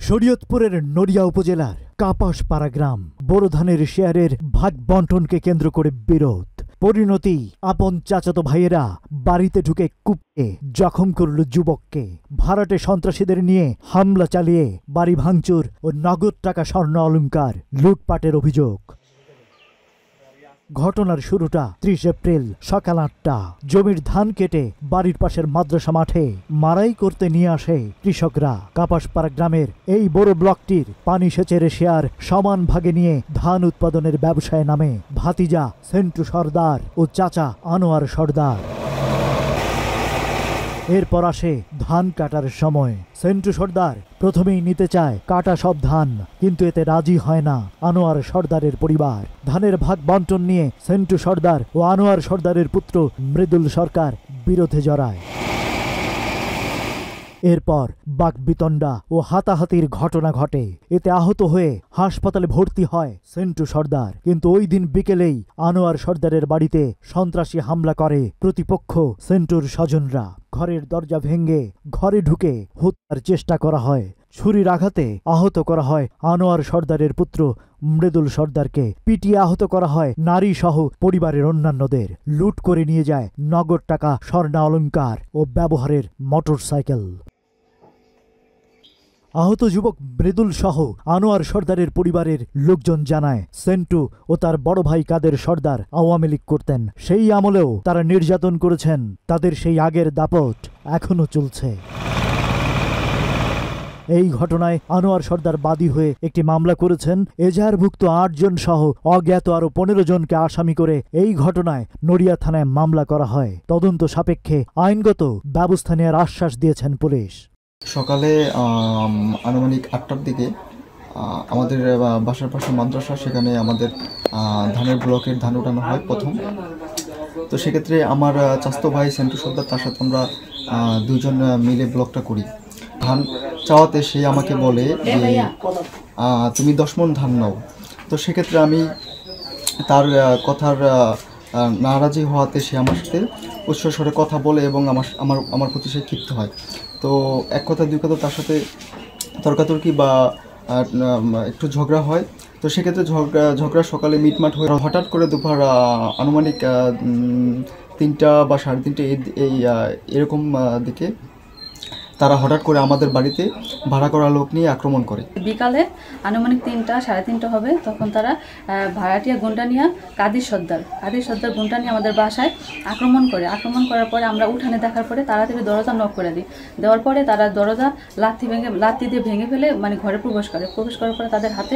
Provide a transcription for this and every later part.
শরীয়তপুরের নড়িয়া উপজেলার কাপাসপাড়া গ্রাম বোরো ধানের শেয়ারের ভাগ বন্টনকে কেন্দ্র করে বিরোধ। পরিণতি আপন চাচাতো ভাইয়েরা বাড়িতে ঢুকে কুপিয়ে জখম করল যুবককে। ভাড়াটে সন্ত্রাসীদের নিয়ে হামলা চালিয়ে বাড়ি ভাঙচুর ও নগদ টাকা স্বর্ণ অলংকার লুটপাটের অভিযোগ। ঘটনার শুরুটা ৩০ এপ্রিল সকাল ৮টা। জমির ধান কেটে বাড়ির পাশের মাদ্রাসা মাঠে মারাই করতে নিয়ে আসে কৃষকরা। কাপাসপাড়া গ্রামের এই বড় ব্লকটির পানি সেচের শেয়ার সমান ভাগে নিয়ে ধান উৎপাদনের ব্যবসায় নামে ভাতিজা সেন্টু সর্দার ও চাচা আনোয়ার সর্দার। এরপর আসে ধান কাটার সময়। সেন্টু সর্দার প্রথমেই নিতে চায় কাটা সব ধান, কিন্তু এতে রাজি হয় না আনোয়ার সর্দারের পরিবার। ধানের ভাগ বন্টন নিয়ে সেন্টু সর্দার ও আনোয়ার সর্দারের পুত্র মৃদুল সরকার বিরোধে জড়ায়। এরপর বাকবিতণ্ডা ও হাতাহাতির ঘটনা ঘটে। এতে আহত হয়ে হাসপাতালে ভর্তি হয় সেন্টু সর্দার। কিন্তু ওই দিন বিকেলেই আনোয়ার সর্দারের বাড়িতে সন্ত্রাসী হামলা করে প্রতিপক্ষ সেন্টুর স্বজনরা। ঘরের দরজা ভেঙে ঘরে ঢুকে হত্যার চেষ্টা করা হয়। ছুরির আঘাতে আহত করা হয় আনোয়ার সর্দারের পুত্র মৃদুল সর্দারকে। পিটিয়ে আহত করা হয় নারী সহ পরিবারের অন্যান্যদের। লুট করে নিয়ে যায় নগদ টাকা, স্বর্ণ অলংকার ও ব্যবহারের মোটরসাইকেল। আহত যুবক মৃদুল সহ আনোয়ার সর্দারের পরিবারের লোকজন জানায়, সেন্টু ও তার বড় ভাই কাদের সর্দার আওয়ামী লীগ করতেন। সেই আমলেও তারা নির্যাতন করেছেন। তাদের সেই আগের দাপট এখনো চলছে। এই ঘটনায় আনোয়ার সর্দার বাদী হয়ে একটি মামলা করেছেন। এজাহারভুক্ত ৮ জন সহ অজ্ঞাত আরো ১৫ জনকে আসামি করে এই ঘটনায় নড়িয়া থানায় মামলা করা হয়। তদন্ত সাপেক্ষে আইনগত ব্যবস্থা নেওয়ার আশ্বাস দিয়েছেন পুলিশ। সকালে আনুমানিক ৮টার দিকে আমাদের বাসার পাশে মাদ্রাসা, সেখানে আমাদের ধানের ব্লকের ধান উঠানো হয় প্রথম। তো সেক্ষেত্রে আমার চাচাতো ভাই সেন্টু সর্দার, তার সাথে আমরা ২ জন মিলে ব্লকটা করি। ধান চাওয়াতে সে আমাকে বলে যে তুমি ১০ মণ ধান নাও। তো সেক্ষেত্রে আমি তার কথার নারাজি হওয়াতে সে আমার সাথে উচ্চস্বরে কথা বলে এবং আমার প্রতি সে ক্ষিপ্ত হয়। তো এক কথা দুই কথা তার সাথে তর্কাতর্কি বা একটু ঝগড়া হয়। তো সেক্ষেত্রে ঝগড়া সকালে মিটমাট হয়ে হঠাৎ করে দুপুর আনুমানিক ৩টা বা ৩:৩০ এরকম দিকে তারা হঠাৎ করে আমাদের বাড়িতে ভাড়া করা লোক নিয়ে আক্রমণ করে। বিকালে আনুমানিক ৩টা সাড়ে ৩টা হবে, তখন তারা ভাড়াটিয়া গুন্ডা নিয়ে কাদের সর্দার গুন্ডা নিয়ে আমাদের বাসায় আক্রমণ করার পরে আমরা উঠানে দেখার পরে তাড়াতাড়ি দরজা নক করে দিই। দেওয়ার পরে তারা দরজা লাথি দিয়ে ভেঙে ফেলে ঘরে প্রবেশ করার পরে তাদের হাতে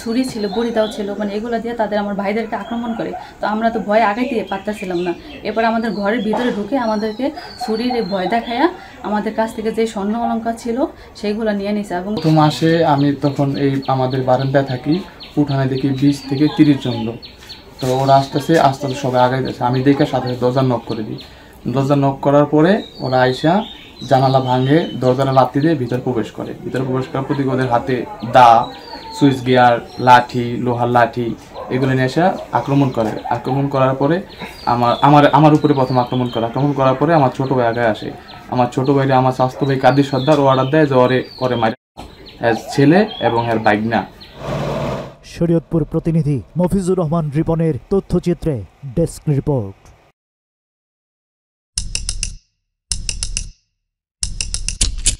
ছুরি ছিল, বড়িটাও ছিল, এগুলো দিয়ে তাদের আমার ভাইদেরকে আক্রমণ করে। তো আমরা তো ভয় আগাইতে পারতেছিলাম না। এরপর আমাদের ঘরের ভিতরে ঢুকে আমাদেরকে ছুরির ভয় দেখায়া আমাদের কাছ থেকে যে স্বর্ণ অলংকার ছিল সেইগুলো নিয়ে নিছে। এবং প্রথম মাসে আমি তখন এই আমাদের বারান্দায় থাকি, উঠানে দেখি ২০ থেকে ৩০ জন লোক। তো ওরা আস্তে আস্তে সবাই আগাইতেছে। আমি দেখে সাথে দরজা নক করে দিই। দরজা নক করার পরে ওরা আইসা জানালা ভাঙে, দরজাটা লাথি দিয়ে ভিতরে প্রবেশ করার প্রতি ওদের হাতে দা, সুইচ গিয়ার, লাঠি, লোহার লাঠি এগুলো নিয়ে এসে আক্রমণ করার পরে আমার উপরে প্রথম আক্রমণ করার পরে আমার ছোট ভাই আগে আসে। আমার ছোট ভাইরা আমার স্বাস্থ্য ভাই কাদের সর্দার অর্ডার দেয় যে ওরে মারে ছেলে এবং এর বাইগনা। শরীয়তপুর প্রতিনিধি মফিজুর রহমান রিপনের তথ্যচিত্রে ডেস্ক রিপোর্ট।